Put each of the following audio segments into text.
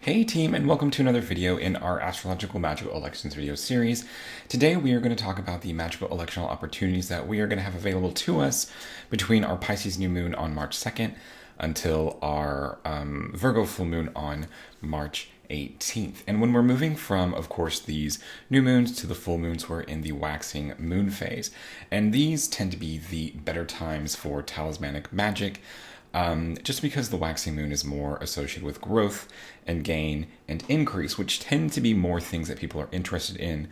Hey team, and welcome to another video in our Astrological Magical Elections video series. Today we are going to talk about the magical electional opportunities that we are going to have available to us between our Pisces New Moon on March 2nd until our Virgo Full Moon on March 18th. And when we're moving from, of course, these new moons to the full moons, we're in the waxing moon phase. And these tend to be the better times for talismanic magic. Just because the waxing moon is more associated with growth and gain and increase, which tend to be more things that people are interested in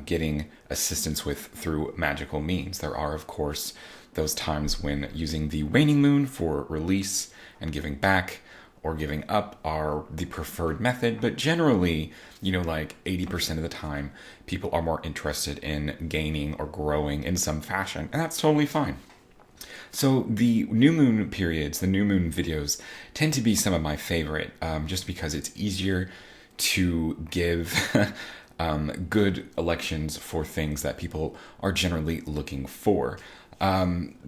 getting assistance with through magical means. There are, of course, those times when using the waning moon for release and giving back or giving up are the preferred method, but generally, like 80% of the time, people are more interested in gaining or growing in some fashion, and that's totally fine. So the new moon periods, the new moon videos, tend to be some of my favorite, just because it's easier to give good elections for things that people are generally looking for.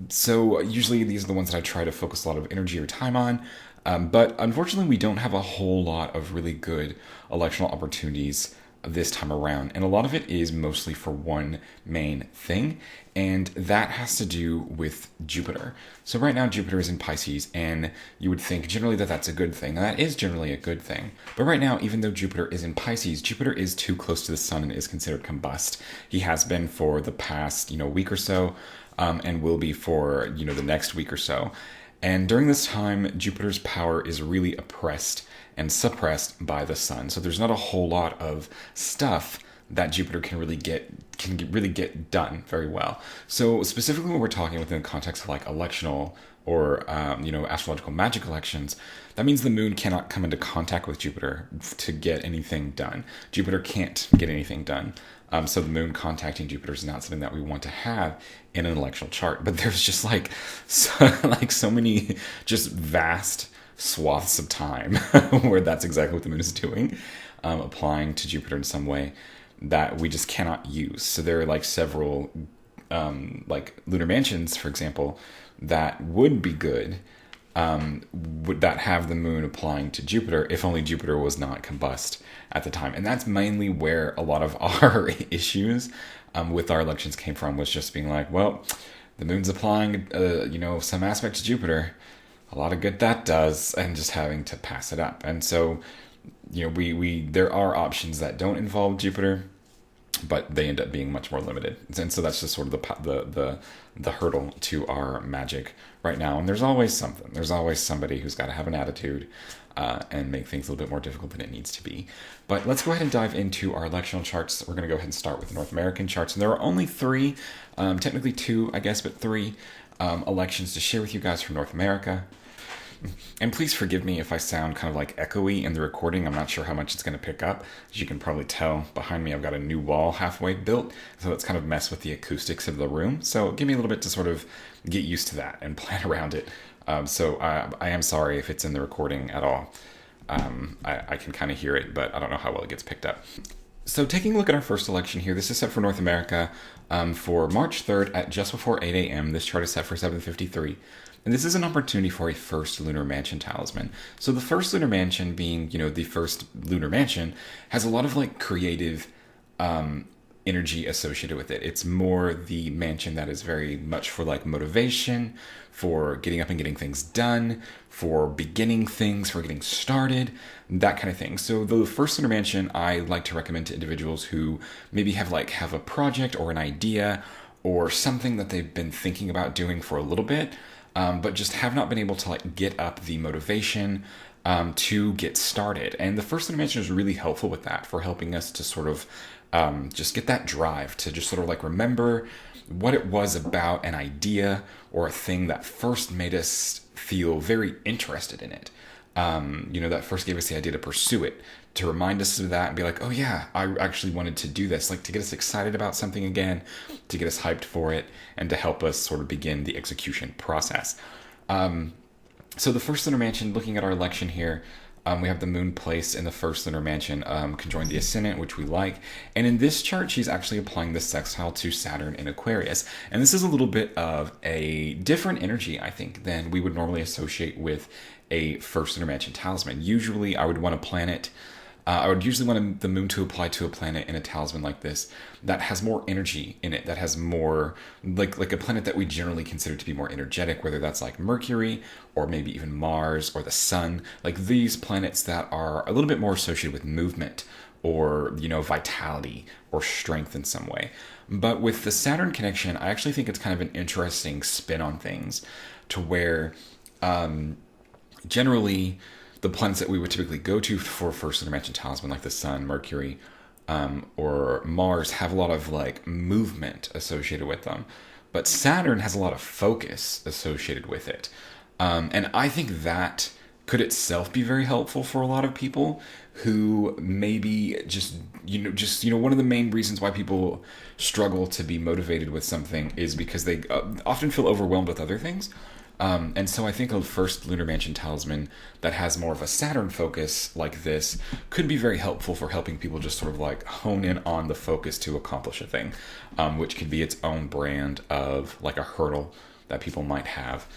So usually these are the ones that I try to focus a lot of energy or time on, but unfortunately we don't have a whole lot of really good electional opportunities this time around, and a lot of it is mostly for one main thing, and that has to do with Jupiter. So right now Jupiter is in Pisces, and you would think generally that that's a good thing, and that is generally a good thing. But right now, even though Jupiter is in Pisces, Jupiter is too close to the sun and is considered combust. He has been for the past week or so, and will be for the next week or so. And during this time, Jupiter's power is really oppressed and suppressed by the sun. So there's not a whole lot of stuff that Jupiter can really get done very well. So specifically when we're talking within the context of like electional or astrological magic elections, that means the moon cannot come into contact with Jupiter to get anything done. Jupiter can't get anything done. So the moon contacting Jupiter is not something that we want to have in an electional chart. But there's just so many just vast swaths of time where that's exactly what the moon is doing, applying to Jupiter in some way that we just cannot use. So there are like several lunar mansions, for example, that would be good, that have the moon applying to Jupiter if only Jupiter was not combust at the time. And that's mainly where a lot of our issues with our elections came from, was just being like, well, the moon's applying some aspect to Jupiter, a lot of good that does, and just having to pass it up. And so we there are options that don't involve Jupiter, but they end up being much more limited. And so that's just sort of the hurdle to our magic right now. And there's always something. There's always somebody who's got to have an attitude and make things a little bit more difficult than it needs to be. But let's go ahead and dive into our electional charts. We're going to go ahead and start with the North American charts. And there are only three, technically two, I guess, but three elections to share with you guys from North America. And please forgive me if I sound kind of like echoey in the recording. I'm not sure how much it's going to pick up. As you can probably tell, behind me I've got a new wall halfway built, so it's kind of messed with the acoustics of the room. So give me a little bit to sort of get used to that and plan around it. So I am sorry if it's in the recording at all. I can kind of hear it, but I don't know how well it gets picked up. So taking a look at our first election here, this is set for North America for March 3rd at just before 8 a.m. This chart is set for 7:53. And this is an opportunity for a first Lunar Mansion talisman. So the first Lunar Mansion, being, the first Lunar Mansion, has a lot of like creative energy associated with it. It's more the mansion that is very much for like motivation, for getting up and getting things done, for beginning things, for getting started, that kind of thing. So the first Lunar Mansion I like to recommend to individuals who maybe have a project or an idea or something that they've been thinking about doing for a little bit, but just have not been able to get up the motivation to get started. And the first Lunar Mansion is really helpful with that, for helping us to sort of just get that drive to just sort of remember what it was about an idea or a thing that first made us feel very interested in it. That first gave us the idea to pursue it, to remind us of that and be like, oh yeah, I actually wanted to do this, to get us excited about something again, to get us hyped for it, and to help us sort of begin the execution process. So the first Lunar Mansion, looking at our election here, we have the moon placed in the first Lunar Mansion, conjoined the ascendant, which we like. And in this chart, she's actually applying the sextile to Saturn in Aquarius. And this is a little bit of a different energy, I think, than we would normally associate with a first lunar mansion talisman. Usually I would want a planet, I would usually want the moon to apply to a planet in a talisman like this that has more energy in it, that has more, like a planet that we generally consider to be more energetic, whether that's like Mercury or maybe even Mars or the Sun, like these planets that are a little bit more associated with movement or, you know, vitality or strength in some way. But with the Saturn connection, I actually think it's kind of an interesting spin on things to where generally the planets that we would typically go to for first lunar mansion talisman, like the Sun, Mercury, or Mars, have a lot of like movement associated with them. But Saturn has a lot of focus associated with it. And I think that could itself be very helpful for a lot of people who maybe just one of the main reasons why people struggle to be motivated with something is because they often feel overwhelmed with other things. And so I think a first lunar mansion talisman that has more of a Saturn focus like this could be very helpful for helping people just sort of like hone in on the focus to accomplish a thing, which could be its own brand of like a hurdle that people might have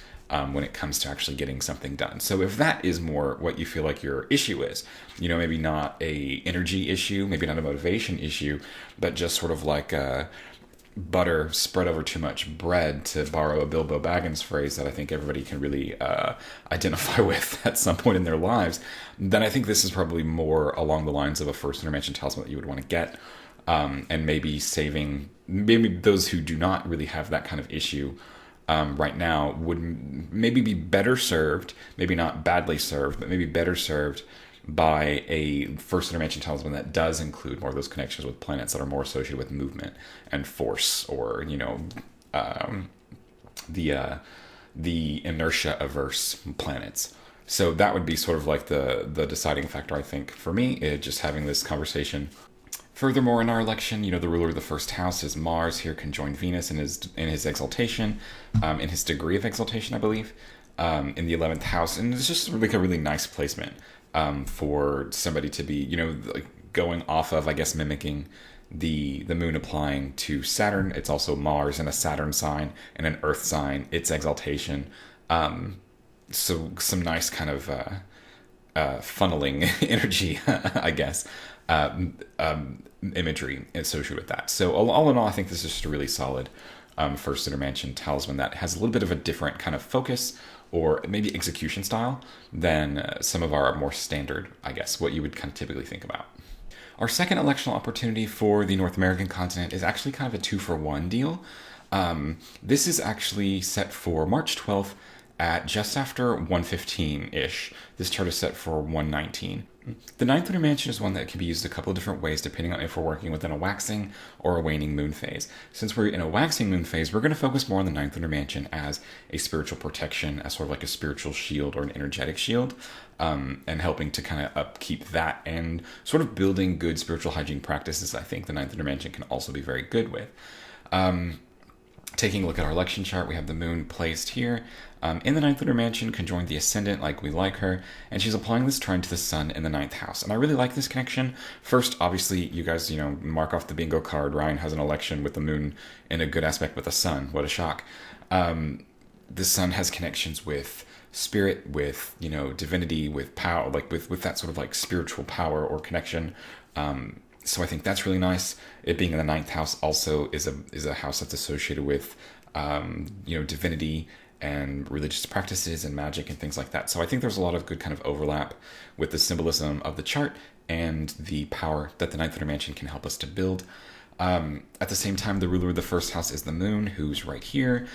when it comes to actually getting something done. So if that is more what you feel like your issue is, you know, maybe not a energy issue, maybe not a motivation issue, but just sort of like a butter spread over too much bread, to borrow a Bilbo Baggins phrase that I think everybody can really identify with at some point in their lives, then I think this is probably more along the lines of a first lunar mansion talisman that you would want to get, and maybe saving maybe those who do not really have that kind of issue right now would maybe be better served, maybe not badly served, but maybe better served by a first lunar mansion talisman that does include more of those connections with planets that are more associated with movement and force, or, you know, the inertia averse planets. So that would be sort of like the deciding factor, I think, for me, just having this conversation. Furthermore, in our election, you know, the ruler of the first house is Mars, here conjoined Venus in his exaltation, in his degree of exaltation, I believe, in the 11th house. And it's just like a really nice placement for somebody to be, you know, like going off of, I guess, mimicking the moon applying to Saturn. It's also Mars in a Saturn sign and an Earth sign, its exaltation. So some nice kind of funneling energy, I guess, imagery associated with that. So all in all, I think this is just a really solid first lunar mansion talisman that has a little bit of a different kind of focus or maybe execution style than some of our more standard, I guess, what you would kind of typically think about. Our second electional opportunity for the North American continent is actually kind of a 2-for-1 deal. This is actually set for March 12th at just after 1:15-ish. This chart is set for 1:19. The ninth lunar mansion is one that can be used a couple of different ways depending on if we're working within a waxing or a waning moon phase. Since we're in a waxing moon phase, we're going to focus more on the ninth lunar mansion as a spiritual protection, as sort of like a spiritual shield or an energetic shield, and helping to kind of upkeep that and sort of building good spiritual hygiene practices. I think the ninth lunar mansion can also be very good with. Taking a look at our election chart, we have the moon placed here in the ninth lunar mansion, conjoined the ascendant like we like her, and she's applying this trine to the sun in the ninth house. And I really like this connection. First, obviously, you guys, mark off the bingo card. Ryhan has an election with the moon in a good aspect with the sun. What a shock. The sun has connections with spirit, with, divinity, with power, like with that sort of like spiritual power or connection. So I think that's really nice. It being in the ninth house also is a house that's associated with, divinity and religious practices and magic and things like that. So I think there's a lot of good kind of overlap with the symbolism of the chart and the power that the ninth lunar mansion can help us to build. At the same time, the ruler of the first house is the moon, who's right here.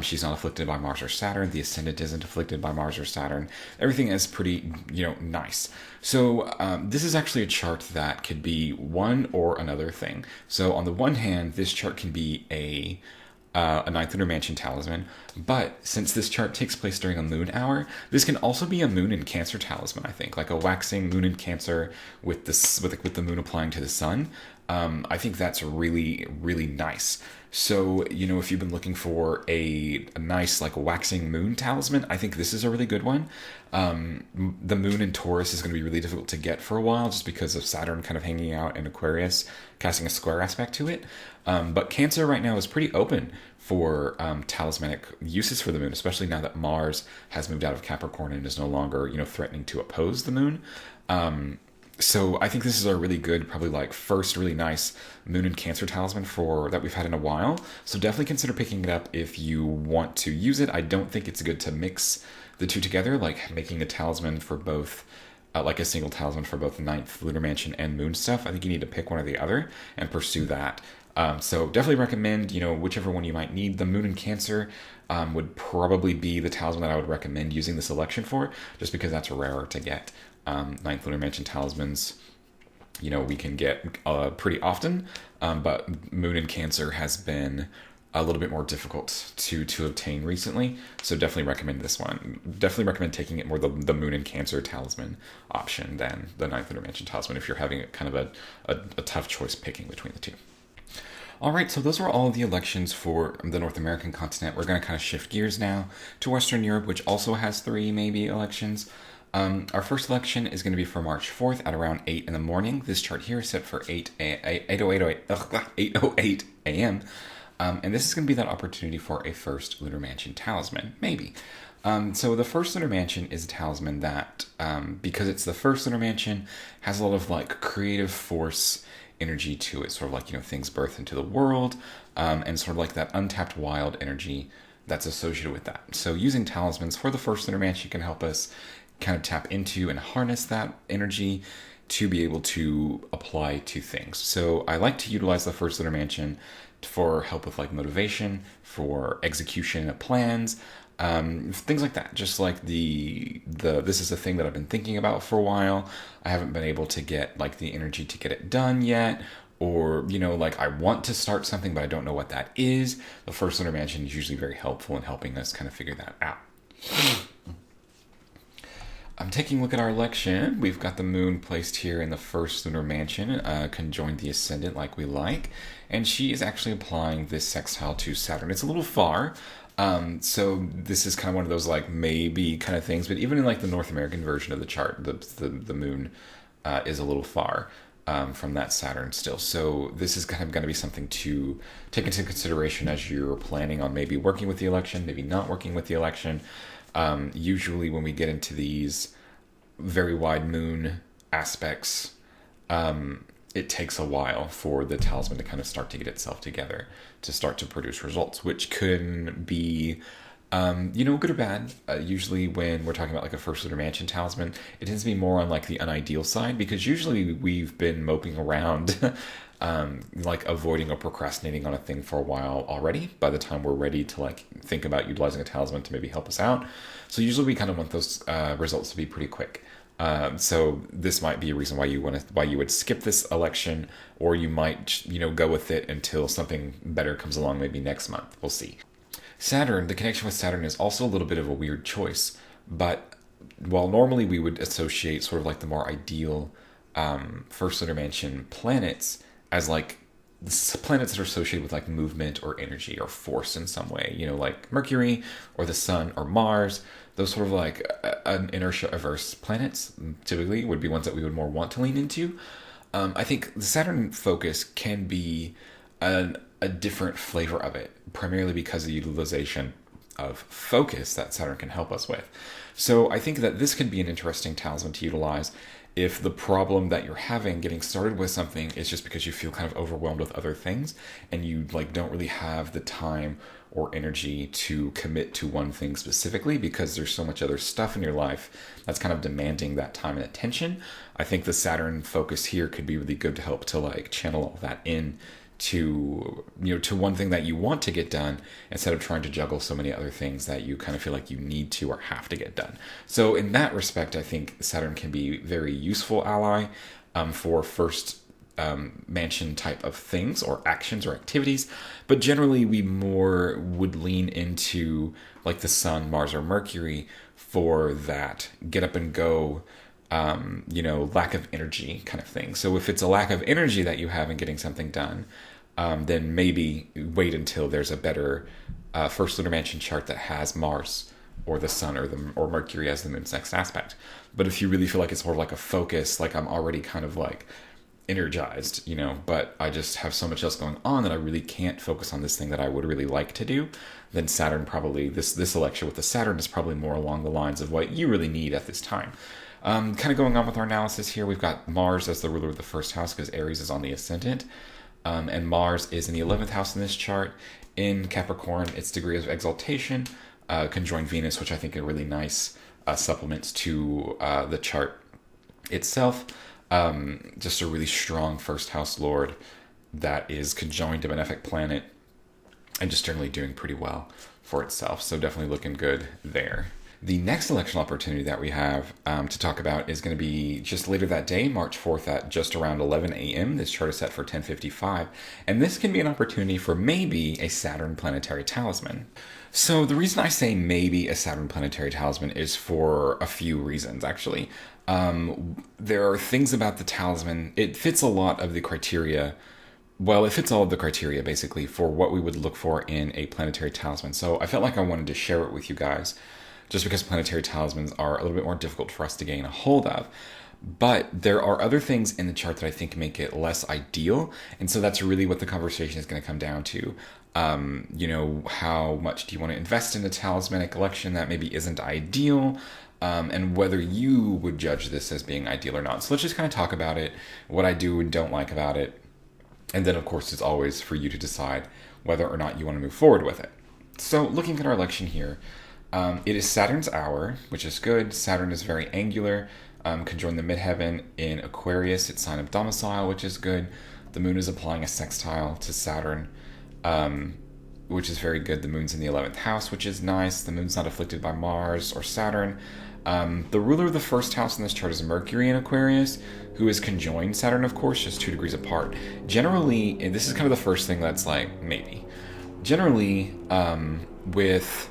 She's not afflicted by Mars or Saturn. The ascendant isn't afflicted by Mars or Saturn. Everything is pretty, nice. So this is actually a chart that could be one or another thing. So on the one hand, this chart can be a ninth lunar mansion talisman, but since this chart takes place during a moon hour, this can also be a moon in Cancer talisman, I think, like a waxing moon in Cancer with the moon applying to the sun. I think that's really, really nice. So, if you've been looking for a nice, like, waxing moon talisman, I think this is a really good one. The moon in Taurus is going to be really difficult to get for a while just because of Saturn kind of hanging out in Aquarius, casting a square aspect to it. But Cancer right now is pretty open for talismanic uses for the moon, especially now that Mars has moved out of Capricorn and is no longer, threatening to oppose the moon. So I think this is a really good, probably like first really nice Moon and Cancer talisman for that we've had in a while. So definitely consider picking it up if you want to use it. I don't think it's good to mix the two together, like making a talisman for both, like a single talisman for both Ninth, Lunar Mansion, and Moon stuff. I think you need to pick one or the other and pursue that. So definitely recommend, whichever one you might need. The Moon and Cancer would probably be the talisman that I would recommend using this election for, just because that's rarer to get. Ninth Lunar Mansion talismans, we can get pretty often, but Moon and Cancer has been a little bit more difficult to obtain recently. So definitely recommend this one. Definitely recommend taking it more the Moon and Cancer talisman option than the Ninth Lunar Mansion talisman if you're having kind of a tough choice picking between the two. All right, so those were all of the elections for the North American continent. We're going to kind of shift gears now to Western Europe, which also has 3 maybe elections. Our first election is going to be for March 4th at around 8 in the morning. This chart here is set for 8:08 a.m. And this is going to be that opportunity for a first Lunar Mansion talisman, maybe. So the first Lunar Mansion is a talisman that, because it's the first Lunar Mansion, has a lot of like creative force energy to it, sort of like, things birth into the world, and sort of like that untapped wild energy that's associated with that. So using talismans for the first Lunar Mansion can help us kind of tap into and harness that energy to be able to apply to things. So I like to utilize the first Lunar Mansion for help with like motivation, for execution of plans, things like that. Just like this is a thing that I've been thinking about for a while. I haven't been able to get like the energy to get it done yet. Or, like I want to start something, but I don't know what that is. The first Lunar Mansion is usually very helpful in helping us kind of figure that out. I'm taking a look at our election. We've got the moon placed here in the first Lunar Mansion, conjoined the ascendant like we like. And she is actually applying this sextile to Saturn. It's a little far. So this is kind of one of those like maybe kind of things. But even in like the North American version of the chart, the moon is a little far from that Saturn still. So this is kind of going to be something to take into consideration as you're planning on maybe working with the election, maybe not working with the election. Usually when we get into these very wide moon aspects, it takes a while for the talisman to kind of start to get itself together, to start to produce results, which can be, good or bad. Usually when we're talking about like a first Lunar Mansion talisman, it tends to be more on like the unideal side, because usually we've been moping around like avoiding or procrastinating on a thing for a while already by the time we're ready to like think about utilizing a talisman to maybe help us out. So usually we kind of want those results to be pretty quick. So this might be a reason why you would skip this election, or you might go with it until something better comes along maybe next month. We'll see. Saturn, the connection with Saturn is also a little bit of a weird choice, but while normally we would associate sort of like the more ideal first Lunar Mansion planets as like planets that are associated with like movement or energy or force in some way, like Mercury or the Sun or Mars. Those sort of like an inertia averse planets typically would be ones that we would more want to lean into. I think the Saturn focus can be a different flavor of it, primarily because of the utilization of focus that Saturn can help us with. So I think that this could be an interesting talisman to utilize if the problem that you're having getting started with something is just because you feel kind of overwhelmed with other things and you like don't really have the time or energy to commit to one thing specifically because there's so much other stuff in your life that's kind of demanding that time and attention. I think the Saturn focus here could be really good to help to like channel all that in to one thing that you want to get done instead of trying to juggle so many other things that you kind of feel like you need to or have to get done. So in that respect, I think Saturn can be a very useful ally for first mansion type of things or actions or activities, but generally we more would lean into like the Sun, Mars, or Mercury for that get up and go lack of energy kind of thing. So if it's a lack of energy that you have in getting something done, then maybe wait until there's a better first lunar mansion chart that has Mars or the Sun or Mercury as the moon's next aspect. But if you really feel like it's more like a focus, like I'm already kind of like energized, but I just have so much else going on that I really can't focus on this thing that I would really like to do, then Saturn probably, this election with the Saturn is probably more along the lines of what you really need at this time. Kind of going on with our analysis here, we've got Mars as the ruler of the first house because Aries is on the ascendant. And Mars is in the 11th house in this chart. In Capricorn, its degree of exaltation, conjoined Venus, which I think are really nice supplements to the chart itself. Just a really strong first house lord that is conjoined a benefic planet and just generally doing pretty well for itself. So definitely looking good there. The next election opportunity that we have to talk about is going to be just later that day, March 4th at just around 11 a.m. This chart is set for 10:55, and this can be an opportunity for maybe a Saturn planetary talisman. So the reason I say maybe a Saturn planetary talisman is for a few reasons, actually. There are things about the talisman, it fits a lot of the criteria. Well, it fits all of the criteria, basically, for what we would look for in a planetary talisman. So I felt like I wanted to share it with you guys, just because planetary talismans are a little bit more difficult for us to gain a hold of. But there are other things in the chart that I think make it less ideal. And so that's really what the conversation is going to come down to. How much do you want to invest in a talismanic collection that maybe isn't ideal? And whether you would judge this as being ideal or not. So let's just kind of talk about it, what I do and don't like about it. And then, of course, it's always for you to decide whether or not you want to move forward with it. So looking at our election here, it is Saturn's hour, which is good. Saturn is very angular, conjoined the midheaven in Aquarius, its sign of domicile, which is good. The moon is applying a sextile to Saturn, which is very good. The moon's in the 11th house, which is nice. The moon's not afflicted by Mars or Saturn. The ruler of the first house in this chart is Mercury in Aquarius, who is conjoined Saturn, of course, just 2 degrees apart. Generally, and this is kind of the first thing that's like, maybe. Generally, with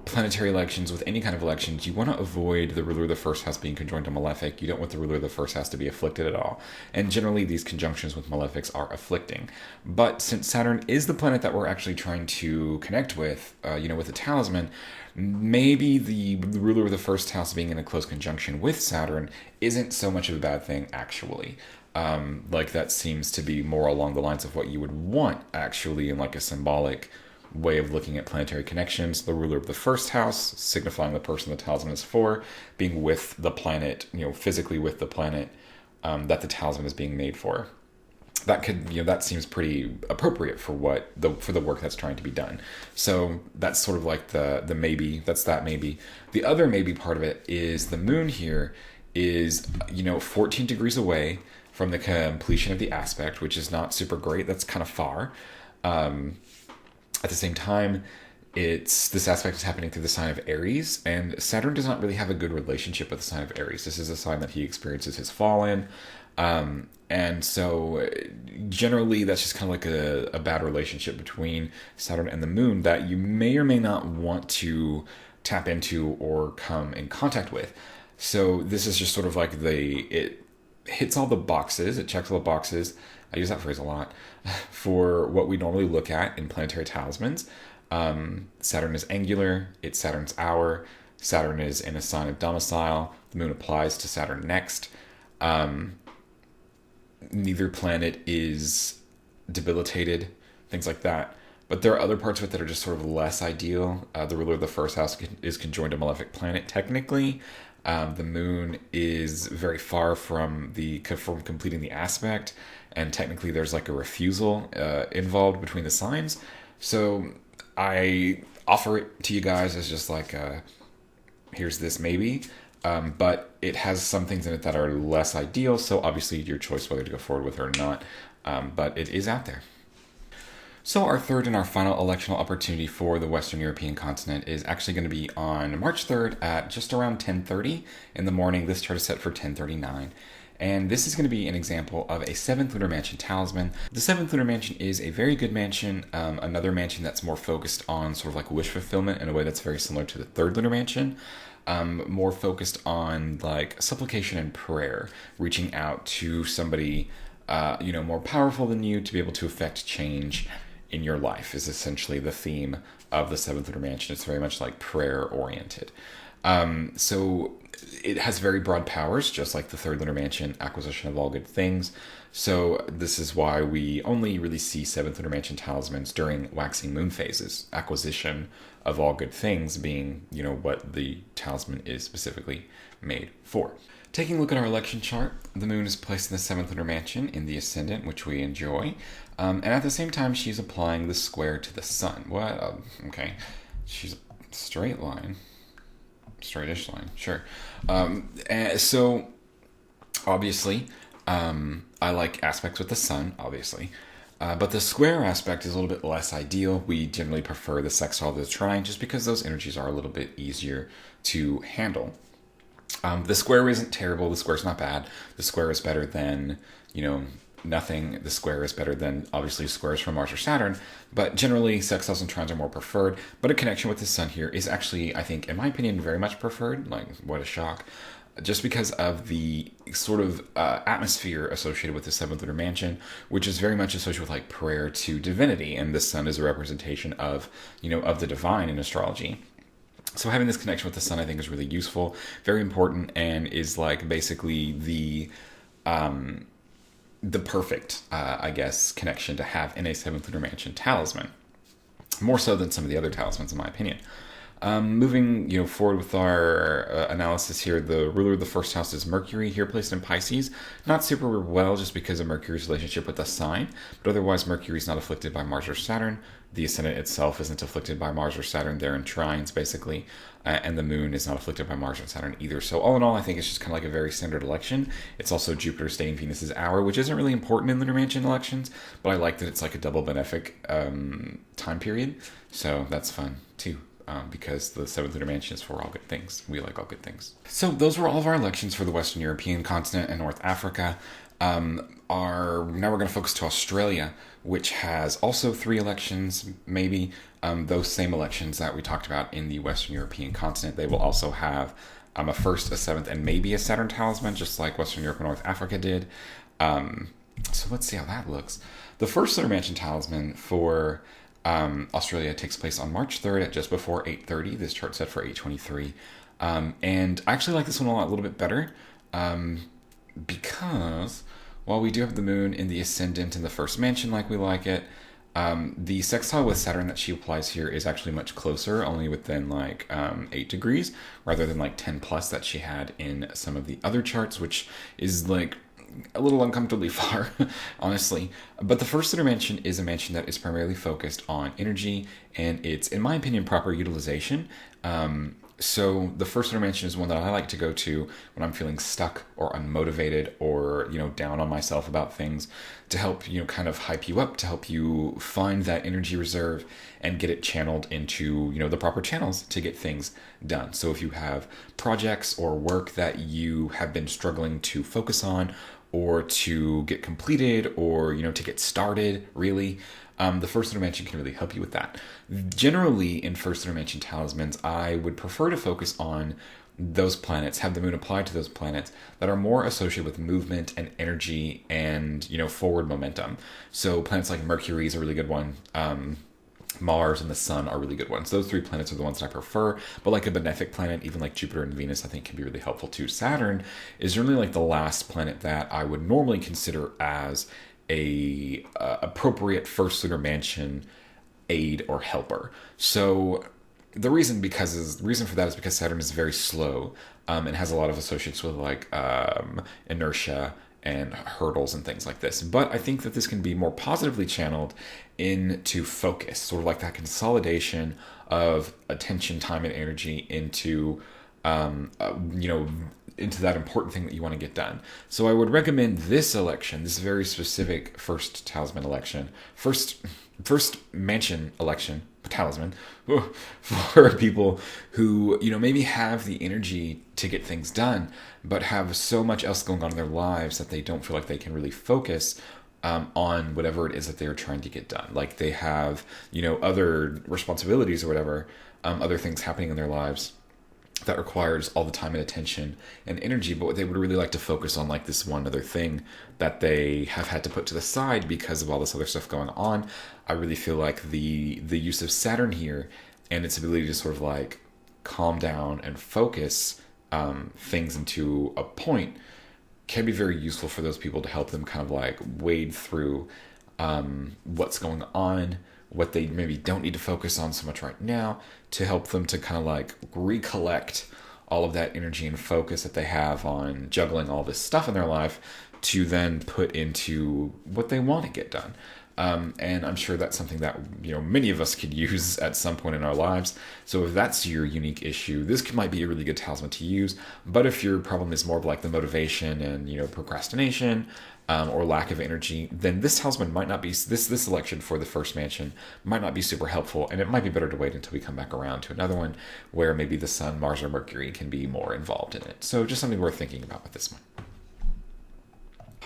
planetary elections, with any kind of elections, you want to avoid the ruler of the first house being conjoined to malefic. You don't want the ruler of the first house to be afflicted at all. And generally, these conjunctions with malefics are afflicting. But since Saturn is the planet that we're actually trying to connect with, with a talisman, maybe the ruler of the first house being in a close conjunction with Saturn isn't so much of a bad thing, actually. That seems to be more along the lines of what you would want, actually, in like a symbolic way of looking at planetary connections. The ruler of the first house, signifying the person the talisman is for, being with the planet, physically with the planet that the talisman is being made for. That could, that seems pretty appropriate for for the work that's trying to be done. So that's sort of like the maybe. That's that maybe. The other maybe part of it is the moon here is 14 degrees away from the completion of the aspect, which is not super great. That's kind of far. At the same time, this aspect is happening through the sign of Aries, and Saturn does not really have a good relationship with the sign of Aries. This is a sign that he experiences his fall in, and so generally that's just kind of like a bad relationship between Saturn and the moon that you may or may not want to tap into or come in contact with. So this is just sort of like it hits all the boxes, it checks all the boxes, I use that phrase a lot, for what we normally look at in planetary talismans. Saturn is angular, it's Saturn's hour, Saturn is in a sign of domicile, the moon applies to Saturn next. Neither planet is debilitated, things like that. But there are other parts of it that are just sort of less ideal. The ruler of the first house is conjoined to a malefic planet, technically. The moon is very far from completing the aspect, and technically there's like a refusal involved between the signs. So I offer it to you guys as just like here's this maybe, but it has some things in it that are less ideal, so obviously your choice whether to go forward with it or not, but it is out there. So our third and our final electional opportunity for the Western European continent is actually going to be on March 3rd at just around 10:30 in the morning. This chart is set for 10:39. And this is going to be an example of a 7th Lunar Mansion talisman. The 7th Lunar Mansion is a very good mansion, another mansion that's more focused on sort of like wish fulfillment in a way that's very similar to the 3rd Lunar Mansion. more focused on like supplication and prayer, reaching out to somebody, more powerful than you to be able to affect change in your life is essentially the theme of the seventh Lunar Mansion. It's very much like prayer oriented. So it has very broad powers, just like the third Lunar Mansion, acquisition of all good things. So this is why we only really see seventh Lunar Mansion talismans during waxing moon phases. Acquisition of all good things being, what the talisman is specifically made for. Taking a look at our election chart, the moon is placed in the seventh Lunar Mansion in the ascendant, which we enjoy. And at the same time, she's applying the square to the sun. What? Okay. She's a straight line. Straightish line, sure. So, obviously, I like aspects with the sun, obviously. But the square aspect is a little bit less ideal. We generally prefer the sextile to the trine just because those energies are a little bit easier to handle. The square isn't terrible. The square's not bad. The square is better than, nothing. The square is better than, obviously, squares from Mars or Saturn. But generally, sextiles and trines are more preferred. But a connection with the sun here is actually, I think, in my opinion, very much preferred. Like, what a shock. Just because of the sort of atmosphere associated with the seventh Lunar Mansion, which is very much associated with like prayer to divinity. And the sun is a representation of, of the divine in astrology. So having this connection with the sun, I think, is really useful, very important, and is like basically the perfect, connection to have in a seventh Lunar Mansion talisman. More so than some of the other talismans, in my opinion. Moving, forward with our analysis here, the ruler of the first house is Mercury, here placed in Pisces. Not super well, just because of Mercury's relationship with the sign, but otherwise Mercury is not afflicted by Mars or Saturn. The ascendant itself isn't afflicted by Mars or Saturn. They're in trines, basically, and the moon is not afflicted by Mars or Saturn either. So all in all, I think it's just kind of like a very standard election. It's also Jupiter staying Venus's hour, which isn't really important in Lunar Mansion elections, but I like that it's like a double benefic time period, so that's fun too. Because the seventh Lunar Mansion is for all good things. We like all good things. So those were all of our elections for the Western European continent and North Africa. Now we're going to focus to Australia, which has also 3 elections, maybe. Those same elections that we talked about in the Western European continent. They will also have a first, a seventh, and maybe a Saturn talisman, just like Western Europe and North Africa did. So let's see how that looks. The first Lunar Mansion talisman for Australia takes place on March 3rd at just before 8:30. This chart's set for 8:23. And I actually like this one a little bit better because while we do have the moon in the ascendant in the first mansion like we like it, the sextile with Saturn that she applies here is actually much closer, only within 8 degrees, rather than 10 plus that she had in some of the other charts, which is a little uncomfortably far, honestly. But the first Lunar Mansion is a mansion that is primarily focused on energy and its, in my opinion, proper utilization. So the first Lunar Mansion is one that I like to go to when I'm feeling stuck or unmotivated or, down on myself about things, to help, kind of hype you up, to help you find that energy reserve and get it channeled into, the proper channels to get things done. So if you have projects or work that you have been struggling to focus on or to get completed or, to get started, really, the first Lunar Mansion can really help you with that. Generally, in first Lunar Mansion talismans, I would prefer to focus on those planets, have the moon apply to those planets that are more associated with movement and energy and, forward momentum. So planets like Mercury is a really good one. Mars and the Sun are really good ones. Those 3 planets are the ones that I prefer, but a benefic planet, even like Jupiter and Venus, I think can be really helpful too. Saturn is really the last planet that I would normally consider as a appropriate first Lunar Mansion aid or helper. So the reason for that is because Saturn is very slow and has a lot of associates with inertia and hurdles and things like this. But I think that this can be more positively channeled into focus, sort of like that consolidation of attention, time, and energy into, into that important thing that you want to get done. So I would recommend this election, this very specific first talisman election, first mansion election, talisman, for people who, maybe have the energy to get things done, but have so much else going on in their lives that they don't feel like they can really focus on whatever it is that they're trying to get done. Like they have, other responsibilities or whatever, other things happening in their lives that requires all the time and attention and energy, but they would really like to focus on like this one other thing that they have had to put to the side because of all this other stuff going on. I really feel like the use of Saturn here and its ability to sort of like calm down and focus things into a point can be very useful for those people to help them kind of like wade through what's going on, what they maybe don't need to focus on so much right now, to help them to kind of like recollect all of that energy and focus that they have on juggling all this stuff in their life to then put into what they want to get done. And I'm sure that's something that, you know, many of us could use at some point in our lives. So if that's your unique issue, this might be a really good talisman to use. But if your problem is more of like the motivation and, you know, procrastination, or lack of energy, then this talisman might not be, this selection for the first mansion might not be super helpful, and it might be better to wait until we come back around to another one where maybe the Sun, Mars, or Mercury can be more involved in it. So just something worth thinking about with this one.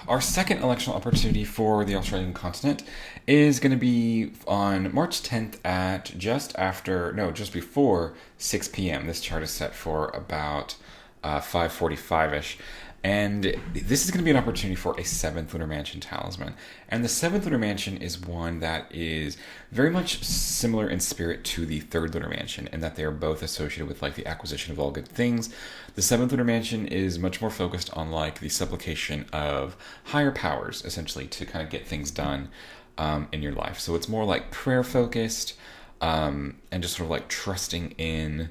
Our second electional opportunity for the Australian continent is going to be on March 10th at just before 6 p.m. This chart is set for about 5:45-ish. And this is going to be an opportunity for a 7th Lunar Mansion talisman. And the 7th Lunar Mansion is one that is very much similar in spirit to the 3rd Lunar Mansion, in that they are both associated with like the acquisition of all good things. The 7th Lunar Mansion is much more focused on like the supplication of higher powers, essentially, to kind of get things done in your life. So it's more like prayer focused, and just sort of like trusting in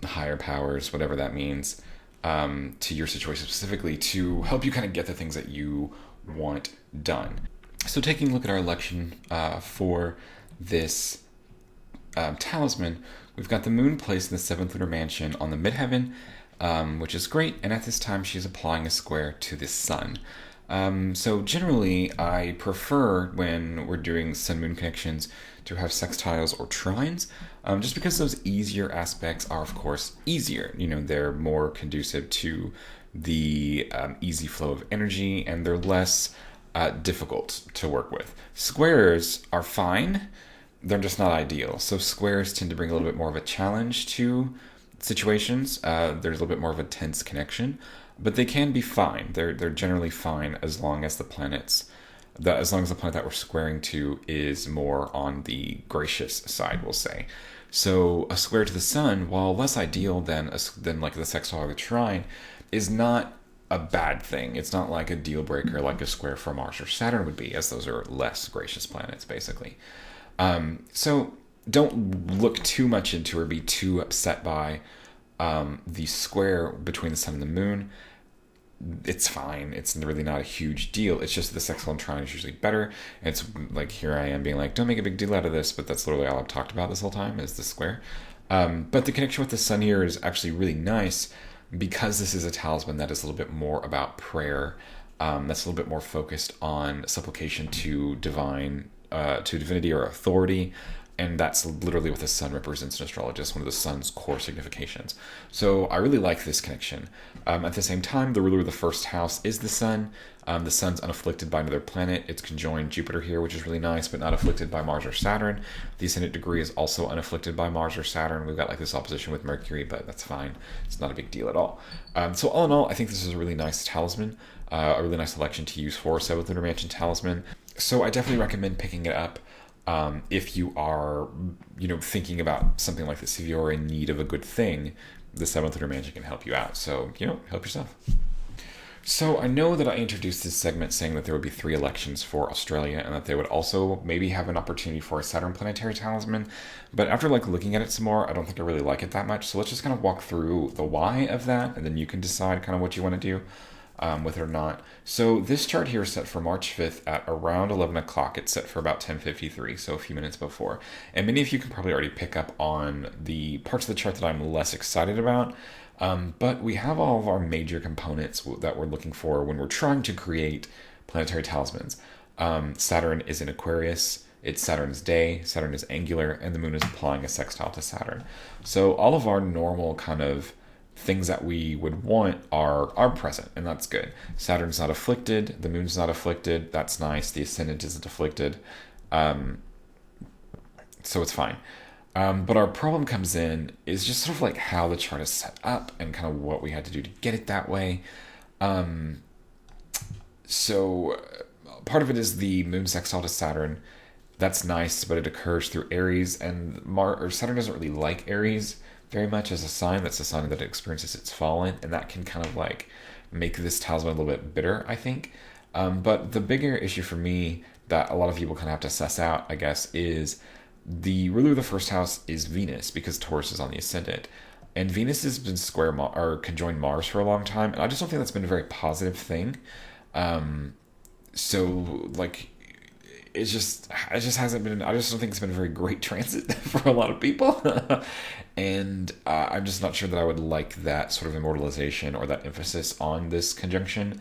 higher powers, whatever that means. To your situation specifically, to help you kind of get the things that you want done. So taking a look at our election for this talisman, we've got the moon placed in the 7th Lunar Mansion on the midheaven, which is great, and at this time she's applying a square to the sun. So generally, I prefer when we're doing sun-moon connections to have sextiles or trines, just because those easier aspects are, of course, easier. You know, they're more conducive to the easy flow of energy, and they're less difficult to work with. Squares are fine, they're just not ideal. So squares tend to bring a little bit more of a challenge to situations. There's a little bit more of a tense connection, but they can be fine. They're generally fine as long as the planet that we're squaring to is more on the gracious side, we'll say. So a square to the sun, while less ideal than like the sextile or the trine, is not a bad thing. It's not like a deal breaker like a square for Mars or Saturn would be, as those are less gracious planets, basically. So don't look too much into or be too upset by the square between the sun and the moon. It's fine. It's really not a huge deal. It's just the sextile and trine is usually better. And it's like, here I am being like, don't make a big deal out of this, but that's literally all I've talked about this whole time is the square. But the connection with the sun here is actually really nice because this is a talisman that is a little bit more about prayer. That's a little bit more focused on supplication to divinity or authority. And that's literally what the sun represents in astrology. It's one of the sun's core significations. So I really like this connection. At the same time, the ruler of the first house is the sun. The sun's unafflicted by another planet. It's conjoined Jupiter here, which is really nice, but not afflicted by Mars or Saturn. The ascendant degree is also unafflicted by Mars or Saturn. We've got like this opposition with Mercury, but that's fine. It's not a big deal at all. So all in all, I think this is a really nice talisman, a really nice selection to use for a 7th Lunar Mansion talisman. So I definitely recommend picking it up. If you are, thinking about something like this, if you're in need of a good thing, the 7th Lunar Mansion can help you out. So, help yourself. So I know that I introduced this segment saying that there would be 3 elections for Australia and that they would also maybe have an opportunity for a Saturn planetary talisman. But after looking at it some more, I don't think I really like it that much. So let's just kind of walk through the why of that, and then you can decide kind of what you want to do. With it or not. So this chart here is set for March 5th at around 11 o'clock. It's set for about 10:53, so a few minutes before. And many of you can probably already pick up on the parts of the chart that I'm less excited about. But we have all of our major components that we're looking for when we're trying to create planetary talismans. Saturn is in Aquarius. It's Saturn's day. Saturn is angular, and the moon is applying a sextile to Saturn. So all of our normal kind of things that we would want are present, and that's good. Saturn's not afflicted, the moon's not afflicted, that's nice. The ascendant isn't afflicted, so it's fine. But our problem comes in is just sort of like how the chart is set up and kind of what we had to do to get it that way. So part of it is the moon sextile to Saturn. That's nice, but it occurs through Aries, and Saturn doesn't really like Aries very much as a sign. That's a sign that it experiences its fallen, and that can kind of like make this talisman a little bit bitter, I think. But the bigger issue for me that a lot of people kind of have to suss out, I guess, is the ruler of the first house is Venus because Taurus is on the ascendant. And Venus has been or conjoined Mars for a long time, and I just don't think that's been a very positive thing. So like it just hasn't been. I just don't think it's been a very great transit for a lot of people, and I'm just not sure that I would like that sort of immortalization or that emphasis on this conjunction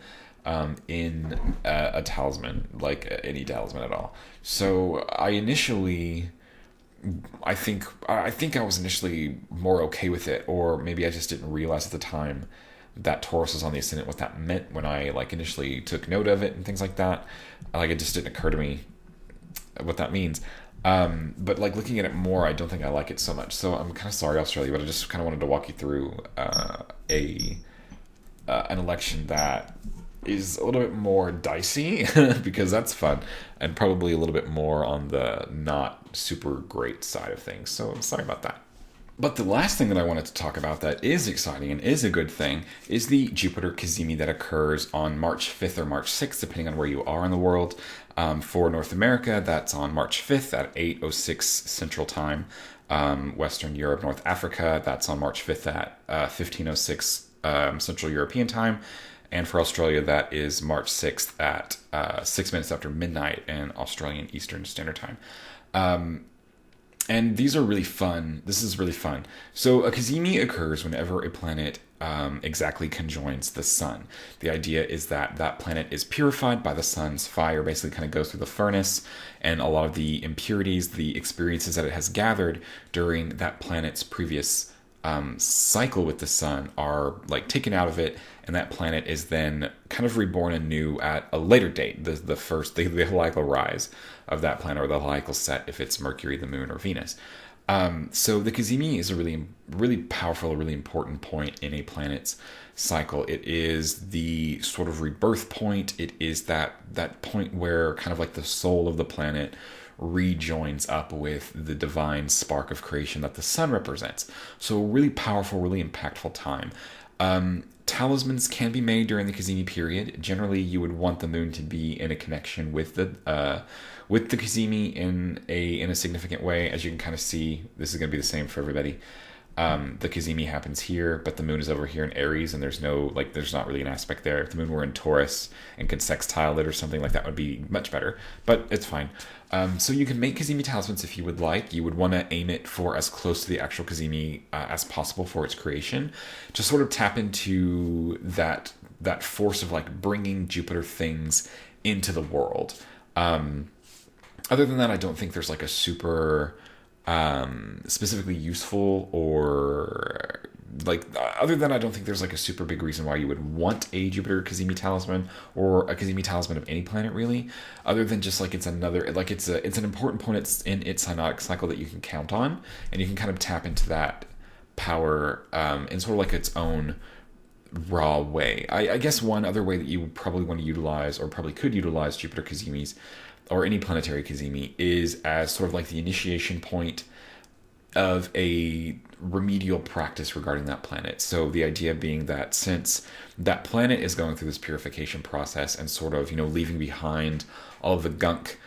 in a talisman, like any talisman at all. So I think I was initially more okay with it, or maybe I just didn't realize at the time that Taurus was on the ascendant, what that meant when I like initially took note of it and things like that. Like it just didn't occur to me what that means. But like looking at it more, I don't think I like it so much. So I'm kind of sorry, Australia, but I just kind of wanted to walk you through an election that is a little bit more dicey because that's fun, and probably a little bit more on the not super great side of things. So I'm sorry about that. But the last thing that I wanted to talk about that is exciting and is a good thing is the Jupiter Cazimi that occurs on March 5th or March 6th, depending on where you are in the world. For North America, that's on March 5th at 8:06 Central Time. Western Europe, North Africa, that's on March 5th at 15:06 Central European Time. And for Australia, that is March 6th at 6 minutes after midnight in Australian Eastern Standard Time. And these are really fun. This is really fun. So a Cazimi occurs whenever a planet exactly conjoins the sun. The idea is that that planet is purified by the sun's fire, basically kind of goes through the furnace, and a lot of the impurities, the experiences that it has gathered during that planet's previous cycle with the sun are like taken out of it, and that planet is then kind of reborn anew at a later date, the heliacal rise of that planet, or the heliacal set if it's Mercury, the Moon, or Venus. So the Cazimi is a really, really powerful, really important point in a planet's cycle. It is the sort of rebirth point. It is that point where kind of like the soul of the planet rejoins up with the divine spark of creation that the sun represents. So a really powerful, really impactful time. Talismans can be made during the Cazimi period. Generally, you would want the moon to be in a connection with the Cazimi in a significant way. As you can kind of see, this is going to be the same for everybody. The Cazimi happens here, but the moon is over here in Aries, and there's not really an aspect there. If the moon were in Taurus and could sextile it or something like that, would be much better, but it's fine. So you can make Cazimi talismans if you would like. You would want to aim it for as close to the actual Cazimi as possible for its creation, to sort of tap into that force of like bringing Jupiter things into the world. Other than that, I don't think there's like a super specifically useful, or like other than I don't think there's like a super big reason why you would want a Jupiter Cazimi talisman, or a Cazimi talisman of any planet really, other than just like it's an important point in its synodic cycle that you can count on, and you can kind of tap into that power in sort of like its own raw way. I guess one other way that you would probably want to utilize, or probably could utilize, Jupiter Cazimis or any planetary Cazimi is as sort of like the initiation point of a remedial practice regarding that planet. So the idea being that since that planet is going through this purification process and sort of, leaving behind all of the gunk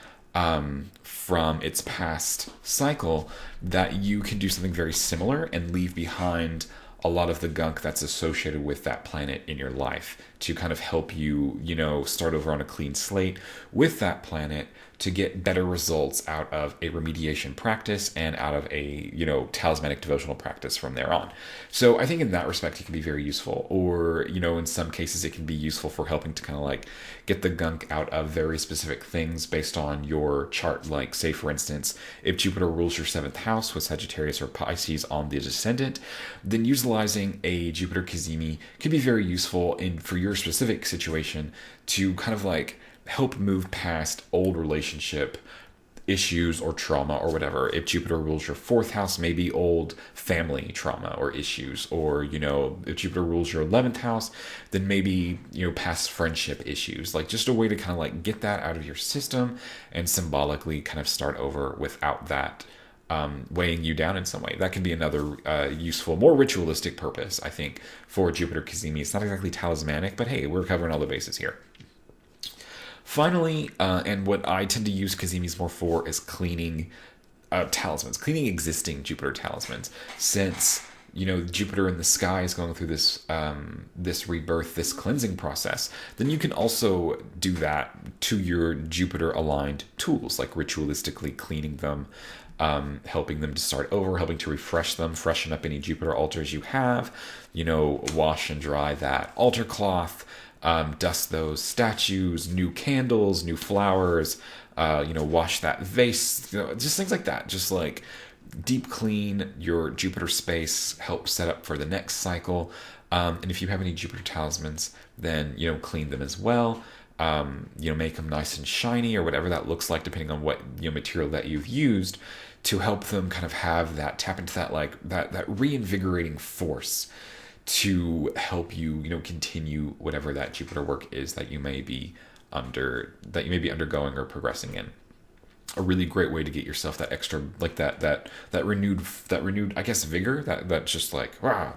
from its past cycle, that you can do something very similar and leave behind a lot of the gunk that's associated with that planet in your life, to kind of help you, start over on a clean slate with that planet, to get better results out of a remediation practice and out of a, talismanic devotional practice from there on. So I think in that respect, it can be very useful. Or, in some cases, it can be useful for helping to kind of like get the gunk out of very specific things based on your chart. Like, say, for instance, if Jupiter rules your 7th house with Sagittarius or Pisces on the descendant, then utilizing a Jupiter Cazimi can be very useful for your specific situation to kind of like help move past old relationship issues or trauma or whatever. If Jupiter rules your fourth house, maybe old family trauma or issues, or, you know, if Jupiter rules your 11th house, then maybe, you know, past friendship issues. Like, just a way to kind of like get that out of your system and symbolically kind of start over without that weighing you down in some way. That can be another useful, more ritualistic purpose, I think, for Jupiter Cazimi. It's not exactly talismanic, but hey, we're covering all the bases here. Finally, and what I tend to use Cazimi's more for is cleaning talismans, cleaning existing Jupiter talismans. Since, you know, Jupiter in the sky is going through this this rebirth, this cleansing process, then you can also do that to your Jupiter aligned tools, like ritualistically cleaning them, helping them to start over, helping to refresh them, freshen up any Jupiter altars you have, you know, wash and dry that altar cloth, dust those statues, new candles, new flowers, you know, wash that vase, you know, just things like that. Just like deep clean your Jupiter space, help set up for the next cycle. And if you have any Jupiter talismans, then, you know, clean them as well. You know, make them nice and shiny or whatever that looks like, depending on what, you know, material that you've used, to help them kind of have that, tap into that, like that reinvigorating force to help you, you know, continue whatever that Jupiter work is that you may be undergoing or progressing in. A really great way to get yourself that extra, like that renewed, I guess, vigor, that's just like, wow,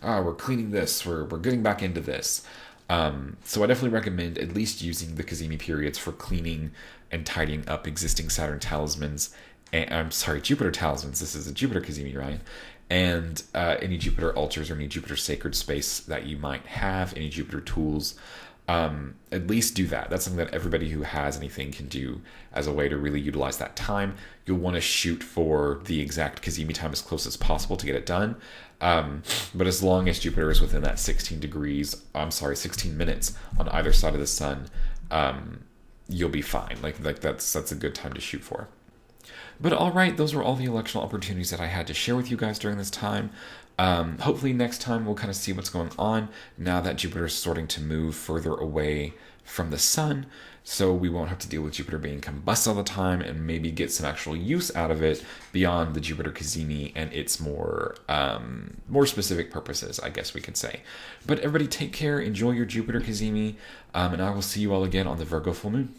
we're cleaning this, we're getting back into this. So I definitely recommend at least using the Cazimi periods for cleaning and tidying up existing Saturn talismans. And I'm sorry, Jupiter talismans. This is a Jupiter Cazimi, Ryan. And any Jupiter altars or any Jupiter sacred space that you might have, any Jupiter tools. At least do that. That's something that everybody who has anything can do as a way to really utilize that time. You'll want to shoot for the exact Cazimi time as close as possible to get it done. But as long as Jupiter is within that 16 minutes on either side of the sun, you'll be fine. Like that's a good time to shoot for. But all right, those were all the electional opportunities that I had to share with you guys during this time. Hopefully next time we'll kind of see what's going on now that Jupiter is starting to move further away from the sun, so we won't have to deal with Jupiter being combust all the time, and maybe get some actual use out of it beyond the Jupiter Cazimi and its more specific purposes, I guess we could say. But everybody take care, enjoy your Jupiter Cazimi, and I will see you all again on the Virgo Full Moon.